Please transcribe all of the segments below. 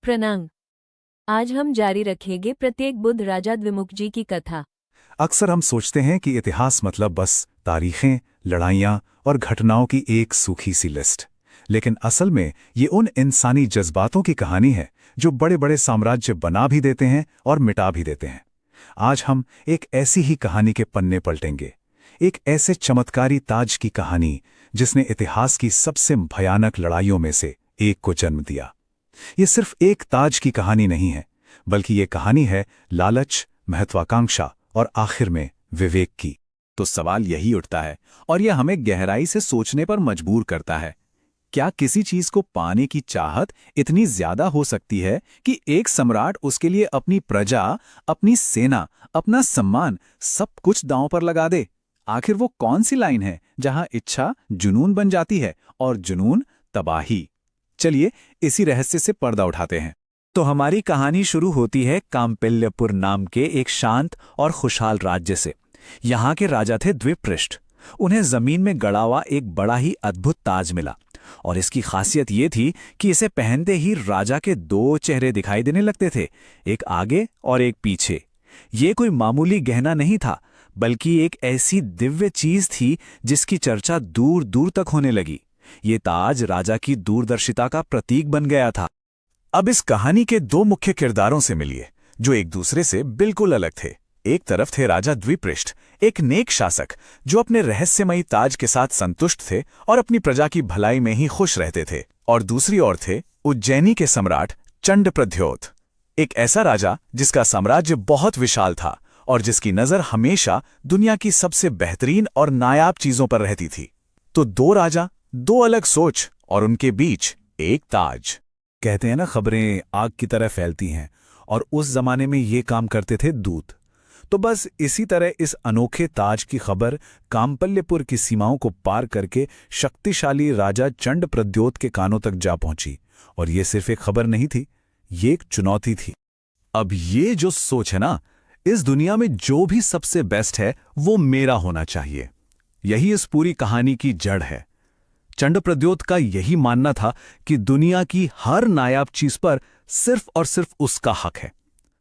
प्रणाम। आज हम जारी रखेंगे प्रत्येक बुद्ध राजा द्विमुख जी की कथा। अक्सर हम सोचते हैं कि इतिहास मतलब बस तारीखें, लड़ाइयाँ और घटनाओं की एक सूखी सी लिस्ट। लेकिन असल में ये उन इंसानी जज्बातों की कहानी है जो बड़े बड़े साम्राज्य बना भी देते हैं और मिटा भी देते हैं। आज हम एक ऐसी ही कहानी के पन्ने पलटेंगे, एक ऐसे चमत्कारी ताज की कहानी जिसने इतिहास की सबसे भयानक लड़ाइयों में से एक को जन्म दिया। ये सिर्फ एक ताज की कहानी नहीं है, बल्कि ये कहानी है लालच, महत्वाकांक्षा और आखिर में विवेक की। तो सवाल यही उठता है और यह हमें गहराई से सोचने पर मजबूर करता है। क्या किसी चीज को पाने की चाहत इतनी ज्यादा हो सकती है कि एक सम्राट उसके लिए अपनी प्रजा, अपनी सेना, अपना सम्मान सब कुछ दांव पर लगा दे? आखिर वो कौन सी लाइन है जहां इच्छा जुनून बन जाती है और जुनून तबाही? चलिए इसी रहस्य से पर्दा उठाते हैं। तो हमारी कहानी शुरू होती है कांपिल्यपुर नाम के एक शांत और खुशहाल राज्य से। यहाँ के राजा थे द्विपृष्ठ। उन्हें जमीन में गड़ा हुआ एक बड़ा ही अद्भुत ताज मिला और इसकी खासियत ये थी कि इसे पहनते ही राजा के दो चेहरे दिखाई देने लगते थे, एक आगे और एक पीछे। ये कोई मामूली गहना नहीं था, बल्कि एक ऐसी दिव्य चीज थी जिसकी चर्चा दूर दूर तक होने लगी। ये ताज राजा की दूरदर्शिता का प्रतीक बन गया था। अब इस कहानी के दो मुख्य किरदारों से मिलिए जो एक दूसरे से बिल्कुल अलग थे। एक तरफ थे राजा द्विपृष्ठ, एक नेक शासक जो अपने रहस्यमयी ताज के साथ संतुष्ट थे और अपनी प्रजा की भलाई में ही खुश रहते थे। और दूसरी ओर थे उज्जैनी के सम्राट चंडप्रद्योत, एक ऐसा राजा जिसका साम्राज्य बहुत विशाल था और जिसकी नजर हमेशा दुनिया की सबसे बेहतरीन और नायाब चीजों पर रहती थी। तो दो राजा, दो अलग सोच और उनके बीच एक ताज। कहते हैं ना, खबरें आग की तरह फैलती हैं, और उस जमाने में ये काम करते थे दूत। तो बस इसी तरह इस अनोखे ताज की खबर कांपल्यपुर की सीमाओं को पार करके शक्तिशाली राजा चंडप्रद्योत के कानों तक जा पहुंची। और ये सिर्फ एक खबर नहीं थी, ये एक चुनौती थी। अब ये जो सोच है ना, इस दुनिया में जो भी सबसे बेस्ट है वो मेरा होना चाहिए, यही इस पूरी कहानी की जड़ है। चंडप्रद्योत का यही मानना था कि दुनिया की हर नायाब चीज पर सिर्फ और सिर्फ उसका हक है।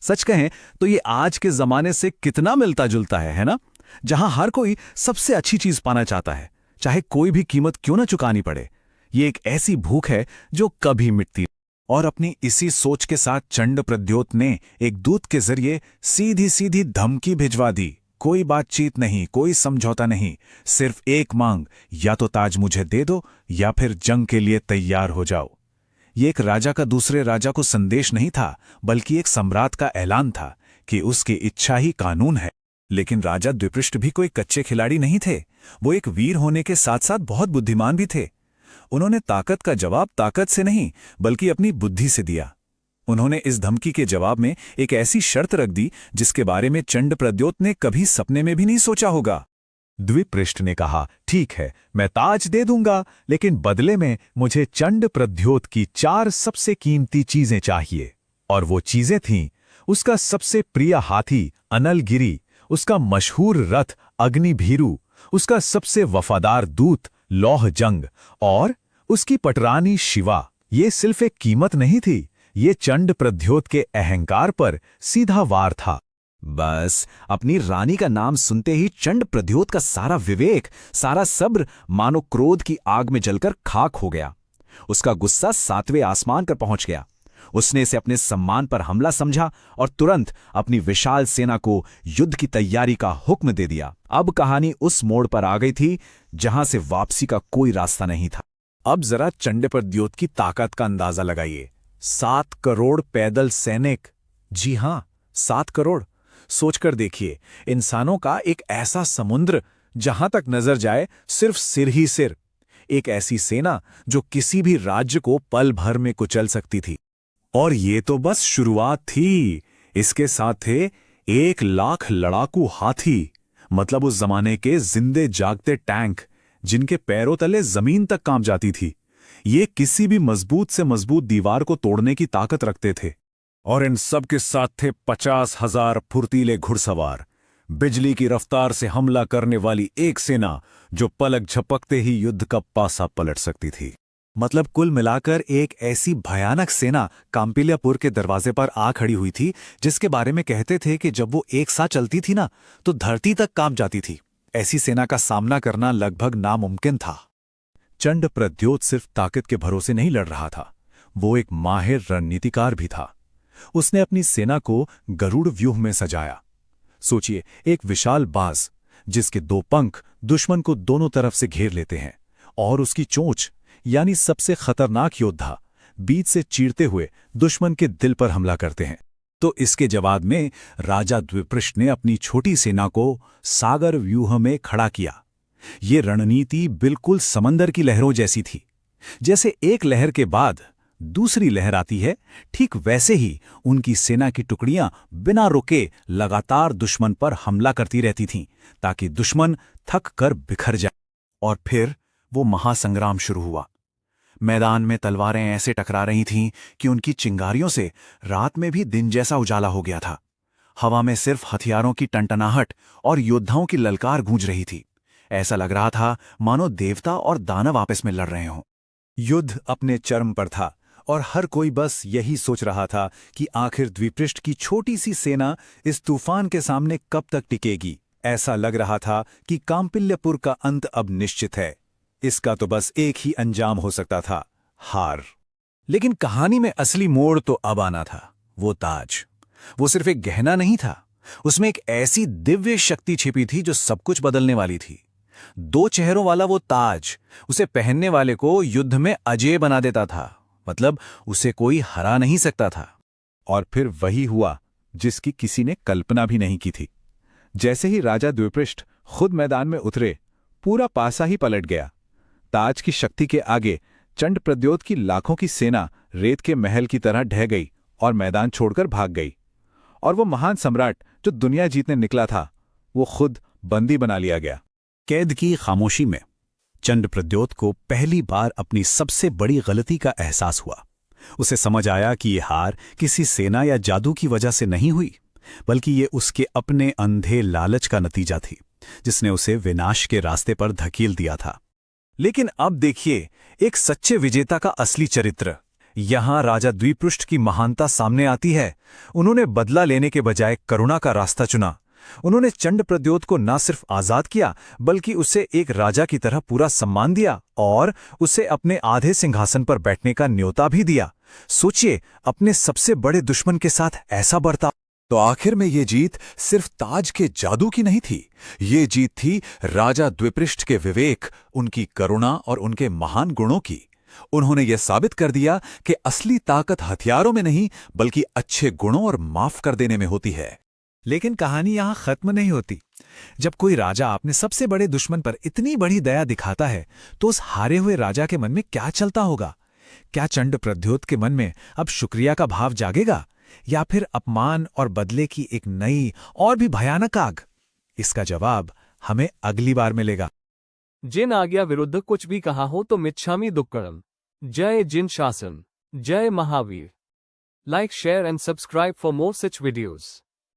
सच कहें तो ये आज के जमाने से कितना मिलता जुलता है ना? जहां हर कोई सबसे अच्छी चीज पाना चाहता है, चाहे कोई भी कीमत क्यों ना चुकानी पड़े। ये एक ऐसी भूख है जो कभी मिटती। और अपनी इसी सोच के साथ चंडप्रद्योत ने एक दूत के जरिए सीधी सीधी धमकी भिजवा दी। कोई बातचीत नहीं, कोई समझौता नहीं, सिर्फ एक मांग, या तो ताज मुझे दे दो या फिर जंग के लिए तैयार हो जाओ। ये एक राजा का दूसरे राजा को संदेश नहीं था, बल्कि एक सम्राट का ऐलान था कि उसकी इच्छा ही कानून है। लेकिन राजा द्विपृष्ठ भी कोई कच्चे खिलाड़ी नहीं थे। वो एक वीर होने के साथ साथ बहुत बुद्धिमान भी थे। उन्होंने ताकत का जवाब ताकत से नहीं, बल्कि अपनी बुद्धि से दिया। उन्होंने इस धमकी के जवाब में एक ऐसी शर्त रख दी जिसके बारे में चंडप्रद्योत ने कभी सपने में भी नहीं सोचा होगा। द्विपृष्ठ ने कहा, ठीक है, मैं ताज दे दूंगा, लेकिन बदले में मुझे चंडप्रद्योत की 4 सबसे कीमती चीजें चाहिए। और वो चीजें थीं उसका सबसे प्रिय हाथी अनलगिरी, उसका मशहूर रथ अग्निभीरु, उसका सबसे वफादार दूत लौहजंग और उसकी पटरानी शिवा। ये सिर्फ एक कीमत नहीं थी, ये चंडप्रद्योत के अहंकार पर सीधा वार था। बस अपनी रानी का नाम सुनते ही चंडप्रद्योत का सारा विवेक, सारा सब्र मानो क्रोध की आग में जलकर खाक हो गया। उसका गुस्सा 7वें आसमान पर पहुंच गया। उसने इसे अपने सम्मान पर हमला समझा और तुरंत अपनी विशाल सेना को युद्ध की तैयारी का हुक्म दे दिया। अब कहानी उस मोड़ पर आ गई थी जहां से वापसी का कोई रास्ता नहीं था। अब जरा चंडप्रद्योत की ताकत का अंदाजा लगाइए। 7 करोड़ पैदल सैनिक। जी हां, 7 करोड़। सोचकर देखिए, इंसानों का एक ऐसा समुद्र जहां तक नजर जाए सिर्फ सिर ही सिर। एक ऐसी सेना जो किसी भी राज्य को पल भर में कुचल सकती थी। और ये तो बस शुरुआत थी। इसके साथ थे 1 लाख लड़ाकू हाथी, मतलब उस जमाने के जिंदे जागते टैंक जिनके पैरों तले जमीन तक कांप जाती थी। ये किसी भी मजबूत से मजबूत दीवार को तोड़ने की ताकत रखते थे। और इन सब के साथ थे 50,000 फुर्तीले घुड़सवार, बिजली की रफ्तार से हमला करने वाली एक सेना जो पलक झपकते ही युद्ध का पासा पलट सकती थी। मतलब कुल मिलाकर एक ऐसी भयानक सेना काम्पिल्यापुर के दरवाजे पर आ खड़ी हुई थी, जिसके बारे में कहते थे कि जब वो एक साथ चलती थी ना, तो धरती तक कांप जाती थी। ऐसी सेना का सामना करना लगभग नामुमकिन था। चंड प्रद्योत सिर्फ ताकत के भरोसे नहीं लड़ रहा था, वो एक माहिर रणनीतिकार भी था। उसने अपनी सेना को गरुड़ व्यूह में सजाया। सोचिए, एक विशाल बाज जिसके 2 पंख दुश्मन को दोनों तरफ से घेर लेते हैं, और उसकी चोंच यानी सबसे खतरनाक योद्धा बीच से चीरते हुए दुश्मन के दिल पर हमला करते हैं। तो इसके जवाब में राजा द्विपृष्ठ ने अपनी छोटी सेना को सागर व्यूह में खड़ा किया। ये रणनीति बिल्कुल समंदर की लहरों जैसी थी। जैसे एक लहर के बाद दूसरी लहर आती है, ठीक वैसे ही उनकी सेना की टुकड़ियां बिना रुके लगातार दुश्मन पर हमला करती रहती थीं, ताकि दुश्मन थक कर बिखर जाए। और फिर वो महासंग्राम शुरू हुआ। मैदान में तलवारें ऐसे टकरा रही थीं कि उनकी चिंगारियों से रात में भी दिन जैसा उजाला हो गया था। हवा में सिर्फ हथियारों की टनटनाहट और योद्धाओं की ललकार गूंज रही थी। ऐसा लग रहा था मानो देवता और दानव आपस में लड़ रहे हों। युद्ध अपने चरम पर था और हर कोई बस यही सोच रहा था कि आखिर द्विपृष्ठ की छोटी सी सेना इस तूफान के सामने कब तक टिकेगी। ऐसा लग रहा था कि काम्पिल्यापुर का अंत अब निश्चित है। इसका तो बस एक ही अंजाम हो सकता था, हार। लेकिन कहानी में असली मोड़ तो अब आना था। वो ताज, वो सिर्फ एक गहना नहीं था, उसमें एक ऐसी दिव्य शक्ति छिपी थी जो सब कुछ बदलने वाली थी। 2 चेहरों वाला वो ताज उसे पहनने वाले को युद्ध में अजेय बना देता था, मतलब उसे कोई हरा नहीं सकता था। और फिर वही हुआ जिसकी किसी ने कल्पना भी नहीं की थी। जैसे ही राजा द्विपृष्ठ खुद मैदान में उतरे, पूरा पासा ही पलट गया। ताज की शक्ति के आगे चंड प्रद्योत की लाखों की सेना रेत के महल की तरह ढह गई और मैदान छोड़कर भाग गई। और वो महान सम्राट जो दुनिया जीतने निकला था, वो खुद बंदी बना लिया गया। कैद की खामोशी में चंड प्रद्योत को पहली बार अपनी सबसे बड़ी गलती का एहसास हुआ। उसे समझ आया कि ये हार किसी सेना या जादू की वजह से नहीं हुई, बल्कि ये उसके अपने अंधे लालच का नतीजा थी, जिसने उसे विनाश के रास्ते पर धकेल दिया था। लेकिन अब देखिए एक सच्चे विजेता का असली चरित्र। यहां राजा द्विपृष्ठ की महानता सामने आती है। उन्होंने बदला लेने के बजाय करुणा का रास्ता चुना। उन्होंने चंड प्रद्योत को न सिर्फ आजाद किया, बल्कि उसे एक राजा की तरह पूरा सम्मान दिया और उसे अपने आधे सिंहासन पर बैठने का न्योता भी दिया। सोचिए, अपने सबसे बड़े दुश्मन के साथ ऐसा बर्ताव। तो आखिर में ये जीत सिर्फ ताज के जादू की नहीं थी, ये जीत थी राजा द्विपृष्ठ के विवेक, उनकी करुणा और उनके महान गुणों की। उन्होंने ये साबित कर दिया कि असली ताकत हथियारों में नहीं, बल्कि अच्छे गुणों और माफ कर देने में होती है। लेकिन कहानी यहां खत्म नहीं होती। जब कोई राजा अपने सबसे बड़े दुश्मन पर इतनी बड़ी दया दिखाता है, तो उस हारे हुए राजा के मन में क्या चलता होगा? क्या चंड प्रद्योत के मन में अब शुक्रिया का भाव जागेगा, या फिर अपमान और बदले की एक नई और भी भयानक आग? इसका जवाब हमें अगली बार मिलेगा। जिन आज्ञा विरुद्ध कुछ भी कहा हो तो मिच्छामि दुक्कड़म। जय जिन शासन, जय Mahavir. Like, share and subscribe for more such videos.